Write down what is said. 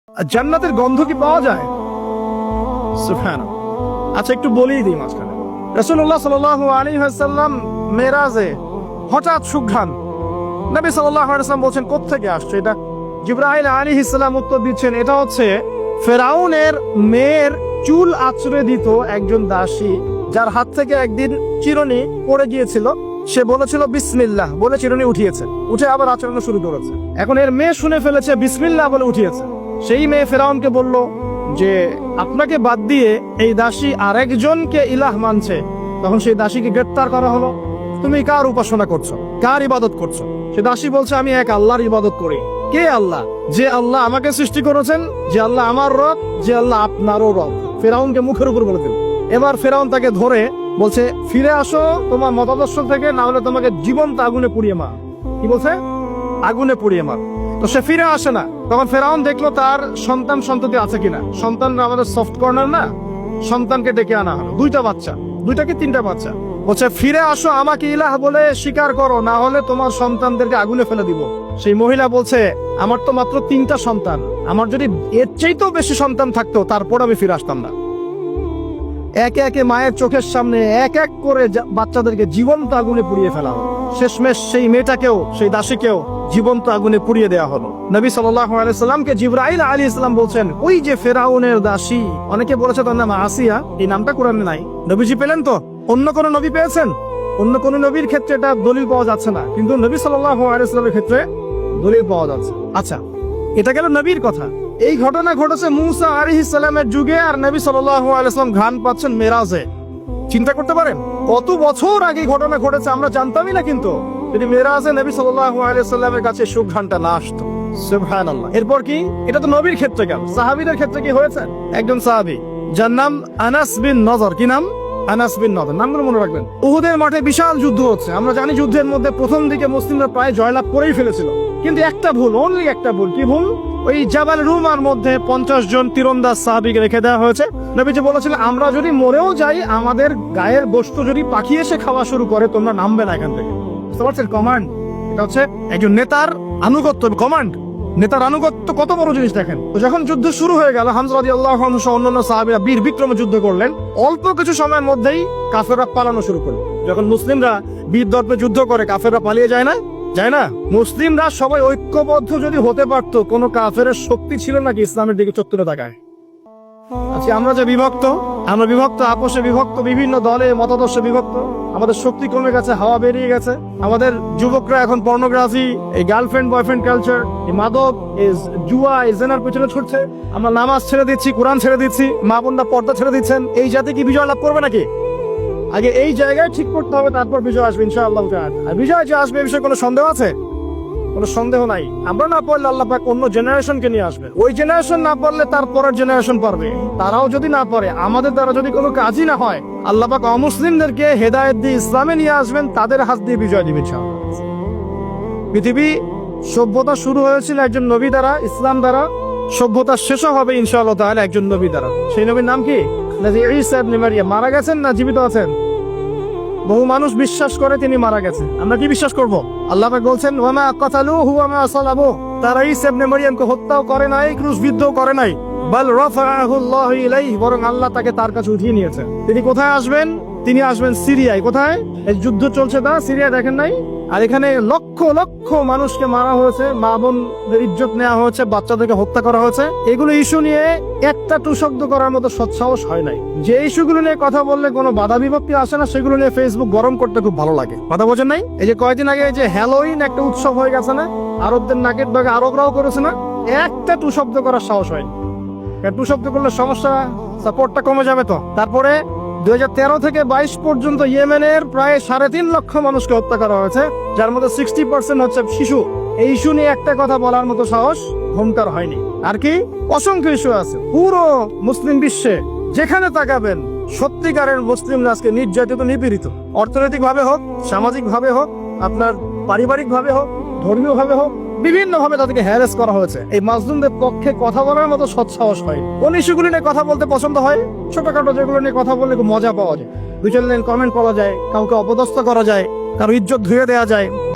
জান্নাতের গন্ধ কি পাওয়া যায়? সুবহানাল্লাহ। আচ্ছা, একটু বলেই দিই মাঝখানে। রাসূলুল্লাহ সাল্লাল্লাহু আলাইহি ওয়াসাল্লাম মেরাজে হঠাৎ সুঘ্রাণ। নবী সাল্লাল্লাহু আলাইহি ওয়াসাল্লাম বলছেন, কোত্থেকে আসছে এটা? জিবরাইল আলাইহিস সালাম উত্তর দিচ্ছেন, এটা হচ্ছে ফেরাউনের মেয়ের চুল আঁচড়ে দিত একজন দাসী, যার হাত থেকে একদিন চিরুনি পড়ে গিয়েছিল। সে বলেছিল বিসমিল্লাহ বলে চিরুনি উঠিয়েছে, উঠে আবার আচরণ শুরু করেছে। এখন এর মেয়ে শুনে ফেলেছে বিসমিল্লাহ বলে উঠিয়েছে। সেই মেয়ে ফেরাউনকে বলল যে আপনাকে বাদ দিয়ে এই দাসী আরেকজনকে ইলাহ মানছে। তখন সেই দাসীকে গ্রেফতার করা হলো। তুমি কার উপাসনা করছো, কার ইবাদত করছো? সে দাসী বলছে, আমি এক আল্লাহর ইবাদত করি। কে আল্লাহ? যে আল্লাহ আমাকে সৃষ্টি করেছেন, যে আল্লাহ আমার রব, যে আল্লাহ আপনারও রব। ফেরাউনকে মুখের উপর বলে দিল। এবার ফেরাউন তাকে ধরে বলছে, ফিরে আসো তোমার মতাদর্শ থেকে, না হলে তোমাকে জীবন্ত আগুনে পুড়িয়ে মার। কি বলছে? আগুনে পুড়িয়ে মার। তো সে ফিরে আসে না। তখন ফেরাউন দেখলো তার সন্তান সন্ততি আছে কিনা। সন্তানরা আমাদের সফট কর্নার না, সন্তানকে ডেকে আনা হলো। দুইটা বাচ্চা, দুইটা কি তিনটা বাচ্চা। বলছে, ফিরে আসো, আমাকে ইলাহ বলে স্বীকার করো, না হলে তোমার সন্তানদেরকে আগুনে ফেলে দিব। সেই মহিলা বলছে, আমার তো মাত্র 3টা সন্তান, আমার যদি এর চাইতেও বেশি সন্তান থাকতো তারপর আমি ফিরে আসতাম না। একে একে মায়ের চোখের সামনে এক এক করে বাচ্চাদেরকে জীবন্ত আগুনে পুড়িয়ে ফেলা হলো। শেষমেশ সেই মেয়েটাকেও, সেই দাসীকেও জীবন্ত আগুনে পুড়িয়ে দেওয়া হলো। নবী সাল্লাল্লাহু আলাইহি সাল্লামকে জিবরাইল আলাইহিস সালাম বলছেন, ওই যে ফেরাউনের দাসী, অনেকে বলেছে তার নাম আসিয়া, এই নামটা কোরআনে নাই। নবীজি পেলেন তো? অন্য কোন নবী পেয়েছেন? অন্য কোন নবীর ক্ষেত্রে এটা দলিল পাওয়া যাচ্ছে না, কিন্তু নবী সাল্লাল্লাহু আলাইহি সাল্লামের ক্ষেত্রে দলিল পাওয়া যাচ্ছে। আচ্ছা, এটা গেল নবীর কথা। এই ঘটনা ঘটেছে মূসা আলাইহিস সালামের যুগে, আর নবী সাল্লাল্লাহু আলাইহি সাল্লাম ঘ্রাণ পাচ্ছেন মেরাজে। চিন্তা করতে পারেন কত বছর আগে ঘটনা ঘটেছে, আমরা জানতামই না। কিন্তু যদি মেরাজে নবী সাল্লাল্লাহু আলাইহি সাল্লামের কাছে সুঘ্রাণটা না আসতো। সুবহানাল্লাহ। এরপর কি? এটা তো নবীর ক্ষেত্রে গেল। সাহাবীদের ক্ষেত্রে কি হয়েছে? একজন সাহাবী যার নাম আনাস বিন নজর। কি নাম? আনাস বিন নজর। নামগুলো মনে রাখবেন। উহুদের মাঠে বিশাল যুদ্ধ হচ্ছে। আমরা জানি যুদ্ধের মধ্যে প্রথম দিকে মুসলিমরা প্রায় জয়লাভ করেই ফেলেছিল, কিন্তু একটা ভুল, অনলি একটা ভুল। কি ভুল? ওই জাবাল রুমার মধ্যে 50 জন তীরন্দাজ সাহাবীকে রেখে দেওয়া হয়েছে। নবীজি বলেছিলেন, আমরা যদি মরেও যাই, আমাদের গায়ের গোশত যদি পাখি এসে খাওয়া শুরু করে, তোমরা নামবে না এখান থেকে। বুঝতে পারছেন? কমান্ড। এটা হচ্ছে একজন নেতার আনুগত্য। কমান্ড, নেতার আনুগত্য কত বড় জিনিস দেখেন। তো যখন যুদ্ধ শুরু হয়ে গেল, হামজা রাদিয়াল্লাহু আনহু সহ অন্যান্য সাহাবীরা বীর বিক্রমে যুদ্ধ করলেন। অল্প কিছু সময়ের মধ্যেই কাফেররা পালানো শুরু করলো। যখন মুসলিমরা বীর দর্পে যুদ্ধ করে, কাফেররা পালিয়ে যায় না? যায় না? মুসলিমরা সবাই ঐক্যবদ্ধ যদি হতে পারতো, কোনো কাফেরের শক্তি ছিল নাকি ইসলামের দিকে চোখ তুলে তাকায়? আচ্ছা, আমরা যে বিভক্ত, আমরা বিভক্ত, আপোষে বিভক্ত, বিভিন্ন দলে মতাদর্শে বিভক্ত। আমাদের শক্তি কমে গেছে, হাওয়া বেরিয়ে গেছে। আমাদের যুবকরা এখন পর্নোগ্রাফি, এই গার্লফ্রেন্ড বয়ফ্রেন্ড কালচার, এই মাদক, এই জুয়া, এই জেনার পেছনে ছুটছে। আমরা নামাজ ছেড়ে দিচ্ছি, কোরআন ছেড়ে দিচ্ছি, মা বোনরা পর্দা ছেড়ে দিচ্ছেন। এই জাতি কি বিজয় লাভ করবে নাকি? আগে এই জায়গায় ঠিক করতে হবে, তারপর বিজয় আসবে ইনশাআল্লাহ। আর বিজয় যে আসবে এ বিষয়ে কোনো সন্দেহ আছে? কোনো সন্দেহ নাই। আমরা না পড়লে আল্লাহ পাক অন্য জেনারেশনকে নিয়ে আসবে। ওই জেনারেশন না পড়লে তার পরের জেনারেশন পারবে। তারাও যদি না পড়ে, আমাদের দ্বারা যদি কোনো কাজই না হয়, আল্লাহ পাক অমুসলিমদেরকে হেদায়েত দিয়ে ইসলামে নিয়ে আসবেন, তাদের হাত দিয়ে বিজয় দিবেন ইনশাআল্লাহ। পৃথিবী সভ্যতা শুরু হয়েছিল একজন নবী দ্বারা, ইসলাম দ্বারা। সভ্যতা শেষও হবে ইনশাআল্লাহ তাআলা একজন নবী দ্বারা। সেই নবীর নাম কি? ঈসা ইবনে মারইয়াম। মারা গেছেন না জীবিত আছেন? বহু মানুষ বিশ্বাস করে তিনি মারা গেছেন। আমরা কি বিশ্বাস করব? আল্লাহ পাক বলছেন, ওয়া মা কাতালুহু ওয়া মা সালাবুহু। তারা ঈসা ইবনে মারইয়ামকে হত্যাও করে নাই, ক্রুশবিদ্ধও করে নাই। বাল রাফাআহু আল্লাহু ইলাইহি, বরং আল্লাহ তাকে তার কাছে উঠিয়ে নিয়েছেন। তিনি কোথায় আসবেন? তিনি আসবেন সিরিয়ায়। কোথায়? এই যুদ্ধ চলছে তা সিরিয়া, দেখেন নাই? আর এখানে লক্ষ লক্ষ মানুষকে মারা হয়েছে, মা বোনদের ইজ্জত নেওয়া হয়েছে, বাচ্চাদেরকে হত্যা করা হয়েছে। এগুলো ইস্যু নিয়ে একটা টুশব্দ করার মতো সৎসাহস হয় নাই। যে ইস্যুগুলো নিয়ে কথা বললে কোনো বাধা বিভক্তি আসে না, সেগুলো নিয়ে ফেসবুক গরম করতে খুব ভালো লাগে। কথা বোঝেন নাই? এই যে কয়েকদিন আগে যে হ্যালোইন একটা উৎসব হয়ে গেছে না, আরবদের নাকের ডগে আরবরাও করেছে না, একটা টুশব্দ করার সাহস হয়নি। টুশব্দ করলে সমস্যা, সাপোর্টটা কমে যাবে। তো তারপরে 2013 থেকে 22 পর্যন্ত ইয়েমেনের প্রায় 3.5 লক্ষ মানুষকে হত্যা করা হয়েছে, যার মধ্যে 60% হচ্ছে শিশু। এই ইস্যু নিয়ে একটা কথা বলার মতো সাহস হোমকার হয়নি। আর কি অসংখ্য ইস্যু আছে পুরো মুসলিম বিশ্বে, যেখানে তাকাবেন সত্যিকারের মুসলিমরা আজকে নির্যাতিত, নিপীড়িত। অর্থনৈতিক ভাবে হোক, সামাজিক ভাবে হোক, আপনার পারিবারিক ভাবে হোক, ধর্মীয় ভাবে হোক, বিভিন্ন ভাবে তাদেরকে হ্যারাস করা হয়েছে। এই মাজলুমদের পক্ষে কথা বলার মতো সৎসাহস হয়। কোন ইস্যুগুলি নিয়ে কথা বলতে পছন্দ হয়? ছোটখাটো যেগুলো নিয়ে কথা বললে মজা পাওয়া যায়, 2-4 লাইন কমেন্ট করা যায়, কাউকে অপদস্থ করা যায়, কারো ইজ্জত ধুয়ে দেওয়া যায়।